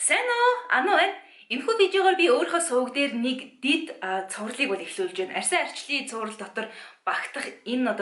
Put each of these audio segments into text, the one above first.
Сайн уу? Ано байна. Энэхүү видеогоор би өөрийнхөө суваг дээр нэг дид цувралыг бол эхлүүлж байна. Арьсан арчлын цуврал дотор багтах энэ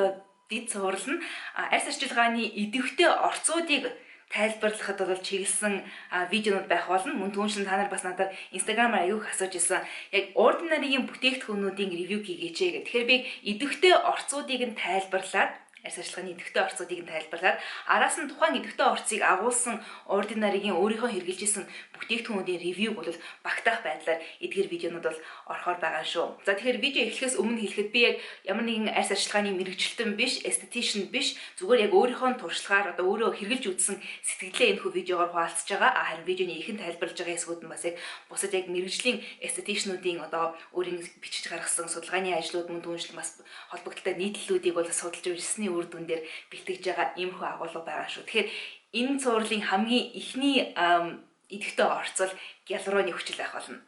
дид цуврал нь арьс арчилгааны идэвхтэй орцуудыг тайлбарлахад бол чиглэсэн видеонууд байх болно. Мөн түүнчлэн та нар бас надад инстаграмаар аяух асууж исэн. Яг ordinary-ийн бүтээгдэхүүнүүдийн ревю хийгээч гэх. Тэгэхээр би идэвхтэй орцуудыг нь тайлбарлаад арьс арчилгааны идэвхтэй орцуудыг нь тайлбарлаад араас нь тухайн идэвхтэй орцыг агуулсан ordinary-гийн өөрийнхөө хэрэгжилж исэн бүтээгдэхүүнүүдийн ревюг бол багтаах байдлаар эдгээр видеонууд бол орохоор байгаа шүү. За тэгэхээр видео эхлэхээс өмнө хэлэхэд би яг ямар нэгэн арьс арчилгааны мэрэгчлэлтэн биш, эстетишн биш, зүгээр яг өөрийнхөө туршлагаар өөрөө хэрэгжилж үзсэн сэтгэлээ энэхүү видеогоор хуваалцаж байгаа. Харин видеоны ихэнд тайлбарлаж байгаа хэсгүүд нь бас яг бусад яг мэрэгжлийн эстетишнүүдийн өөрийн бичиж гаргасан судалгааны ажлууд мөн түүнчлэн бас холбогдолтой нийтлэлүүдийг бол судалж ирсний үр дүн дээр бэлтгэж байгаа иймэрхүү агуулга байгаа шүү. Тэгэхээр энэ цувралын хамгийн ихний идэвхтэй орцол гиалуроны хүчил байх болно.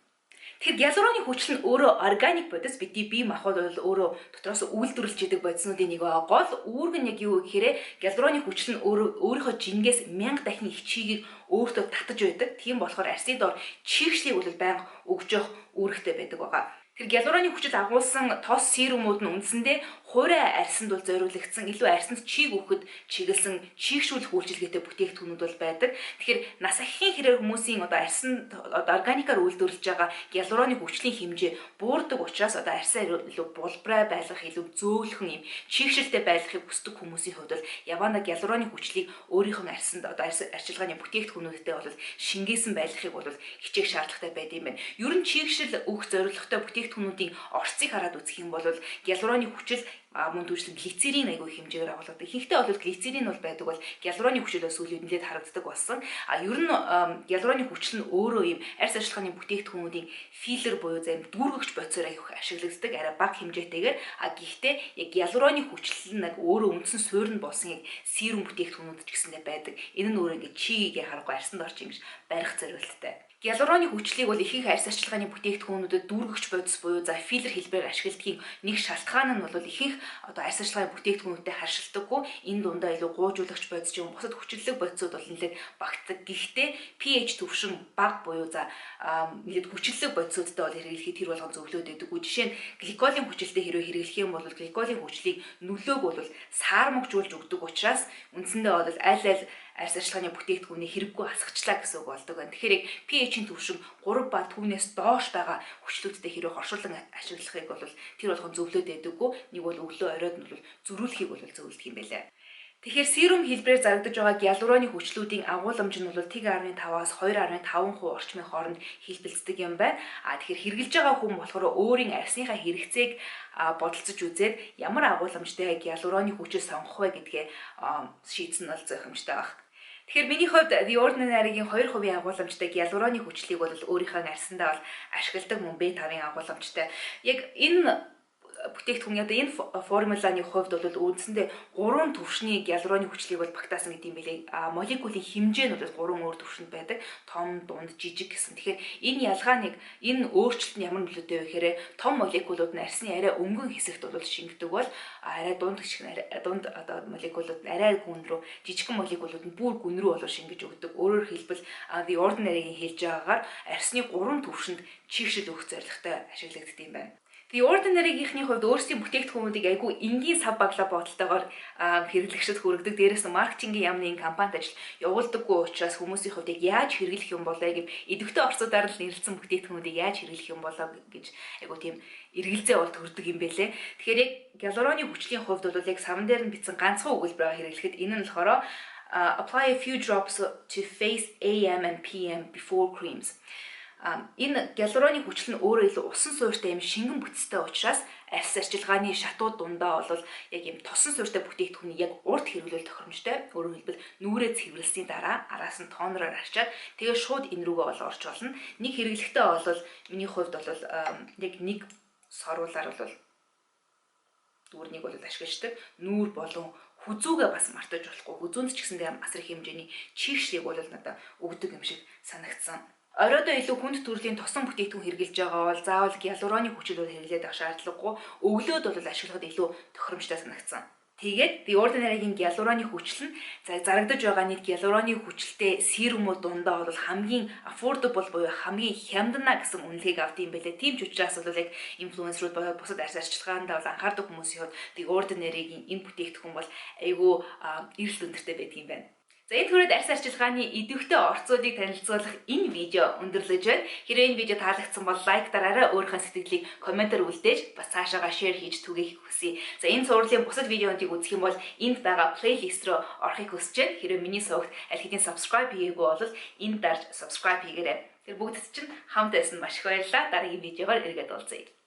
Тэгэхээр гиалуроны хүчил нь өөрөө органик бодис, бидний бие махбод бол өөрөө дотроос үйлдвэрлэж идэг бодиснуудын нэг байгаа. Гол үүрэг нь яг юу гэхээр гиалуроны хүчил нь өөрийнхөө жингээс 1000 дахин их чигийг өөртөө татаж байдаг. Тийм болохоор арсын дор чигшлийг бол байнга өгж явах үүрэгтэй байдаг байгаа. Тэр гиалуроны хүчил агуулсан тос серумууд нь үндсэндээ хуурай арьсанд бол зориулагдсан илүү арьсанд чиг өгөхөд чиглэсэн чигшүүлэх үйлчилгээтэй бүтээгдэхүүнүүд бол байдаг. Тэгэхээр нас ахихын хэрээр хүмүүсийн арьсанд органикаар үйлдвэрлэж байгаа гиалуроны хүчлийн хэмжээ буурдаг учраас арьсаа илүү булбрай байлгах, илүү зөөлхөн юм чигшилтэй байлгахыг хүсдэг хүмүүсийн хувьд бол яваана гиалуроны хүчлийг өөрийнхөө арьсанд арьс арчилгааны бүтээгдэхүүнүүдэд бол шингээсэн байлгахыг бол хичээх шаардлагатай байд юм байна. Ер нь чигшил өгөх зорилготой бүтээгдэхүүнүүдийн орцыг хараад үзэх юм бол гиалуроны хүчил мөн түүнчлэн глицерин аягүй хэмжээгээр агуулдаг. Ихэнхдээ бол глицерин бол байдаг бол гиалуроны хүчил сүүлийн нэлээд харагддаг болсон. Ер нь гиалуроны хүчил нь өөрөө юм арьс арчилгааны бүтээгдэхүүнүүдийн филлер буюу зарим дүүргэгч бодисоор аягүй ашиглагддаг. Арай бага хэмжээтэйгээр гэхдээ яг гиалуроны хүчил нь өөрөө үндсэн суурь нь болсон яг серум бүтээгдэхүүнүүд ч гэсэндээ байдаг. Энэ нь өөрөө ингэ чигийг харахгүй арьсанд орж ингэж барих зорилттой. Гиалуроны хүчлийг бол ихэнх арьс арчилгааны бүтээгдэхүүнүүдэд дүүргэгч бодис буюу филлер хэлбэрээр ашигладгийн нэг шалтгаан нь бол ихэнх арьс арчилгааны бүтээгдэхүүнүүдэд харьцуулдаггүй. Энэ дундаа илүү гуйжуулагч бодис юм бусад хүчлэлэг бодисууд бол нэлээд багтдаг. Гэхдээ pH түвшин бага буюу нэлээд хүчлэлэг бодисуудтай бол хэрэглэхэд тэр болгон зөвлөд өгдөг. Жишээ нь гликолийн хүчлэлтэй хэрвээ хэрэглэх юм бол гликолийн хүчлийг нөлөөг бол саармагжуулж өгдөг учраас үндсэндээ бол аль арьс арчилгааны бүтээгдэхүүний хэрэггүй асгачлаа гэсэн үг болдог байна. Тэгэхээр pH-ийн түвшин 3 ба түүнээс доош байгаа хүчлүүдтэй хэрвээ хоршуулан ашиглахыг бол тэр болгон зөвлөд байдаггүй. Нэг бол өглөө оройд нь бол зөрүүлэхийг бол зөвлөдөг юм байлаа. Тэгэхээр серум хэлбэрээр зарагдаж байгаа гиалуроны хүчлүүдийн агууламж нь бол 1.5-аас 2.5% орчмын хооронд хэлбэлцдэг юм байна. Тэгэхээр хэрэгжилж байгаа хүн болохоор өөрийн арьсныхаа хэрэгцээг бодолцож үзээд ямар агууламжтай гиалуроны хүчийг сонгох вэ гэдгээ шийдсэн нь бол зохимжтой байна. Тэгэхээр миний хувьд The Ordinary-гийн 2% агууламжтай гиалуроны хүчлийг бол өөрийнхөө арьсандаа бол ашигладаг мөн B5-ын агууламжтай. Яг энэ бүтээгдэхүүн энэ формуланы хувьд бол үндсэндээ 3 түвшний гиалуроны хүчлийг бол багтаасан гэдэг юм билээ. Молекулын хэмжээ нь бол 3 өөр түвшинд байдаг. Том, дунд, жижиг гэсэн. Тэгэхээр энэ ялгааныг энэ өөрчлөлт нь ямар нөлөөтэй вэ гэхээр том молекулууд нь арьсны арай өнгөн хэсэгт бол шингэдэг бол арай дунд молекулууд арай гүн рүү, жижигхэн молекулууд нь бүр гүн рүү бол шингэж өгдөг. Өөрөөр хэлбэл The Ordinary-гийн хэлж байгаагаар арьсны 3 түвшинд чигшил өгөх зорилготой ашиглагддаг юм байна. The Ordinary-гийнхний хувьд өөрсдийн бүтээгдэхүүнүүдийг айгүй энгийн сав баглаа бодолтойгоор хэрэглэгчдэд хүргэдэг. Дээрээс нь маркетингийн яамны компанид ажил явуулдаггүй учраас хүмүүсийн хувьд яаж хэрэглэх юм болоо гэв идэвхтэй орцуудаар л нэрлэлсэн бүтээгдэхүүнүүдийг яаж хэрэглэх юм болоо гэж айгүй тийм эргэлзээ бол төрдөг юм бэлээ. Тэгэхээр яг гиалуроны хүчлийн хувьд бол яг савн дээр нь бичсэн ганцхан өгүүлбэрээр хэрэглэхэд энэ нь болохоор apply a few drops to face AM and PM before creams. Энэ гиалуроны хүчил нь өөрөө илүү усан суурьтай юм шингэн бүтцтэй учраас арьс арчилгааны шатууд дундаа бол яг юм тосон суурьтай бүтээгдэхүүнийг яг урд хэрэглүүл тохиромжтой. Өөрөөр хэлбэл нүрээ цэвэрлсэний дараа араас нь тонороор арчаад тэгээ шууд энэ рүүгээ бол орж болно. Нэг хэрэглэхдээ бол миний хувьд бол яг нэг соруулаар бол дүүрнийг бол ашигладаг. Нүүр болон хүзүүгээ бас мартаж болохгүй. Хүзүүнд ч гэсэндээ асар их хэмжээний чигшлийг бол надад өгдөг юм шиг санагдсан. Оройдоо илүү хүнд төрлийн тосон бүтээгдэхүүн хэрэгжилж байгаа бол заавал гиалуроны хүчил бол хэрэглээд авах шаардлагагүй. Өглөөд бол ашиглахад илүү тохиромжтой санагдсан. Тэгээд The Ordinary-гийн гиалурооны хүчил нь зарагдаж байгаа нийт гиалурооны хүчилтэй серумууд дундаа бол хамгийн affordable буюу хамгийн хямдна гэсэн үнэлгээг авд юм байлээ. Тийм ч учраас бол яг инфлюенсерүүд боёо бусад арьс арчилгаанд бол анхаардаг хүмүүсийн хувьд The Ordinary-гийн энэ бүтээгдэхүүн бол айгүй эрсдэл өндөртэй байдаг юм байна. За энэ түрээд арьс арчилгааны идэвхтэй орцуудыг танилцуулах энэ видео өндөрлөж байна. Хэрвээ энэ видео таалагдсан бол лайк дараарай, өөрийнхөө сэтгэлийг комментээр үлдээж бас цаашаага шеэр хийж түгээх хүсье. За энэ сурлалын бусад видеонуудыг үзэх юм бол энд байгаа плейлист рүү орохыг хүсэж байна. Хэрвээ миний сувагт аль хэдийн subscribe хийгээгүй бол энд дарж subscribe хийгээрэй. Тэр бүгд чинь хамт байсан маш их баярлалаа. Дараагийн видеогоор эргээд уулзъя.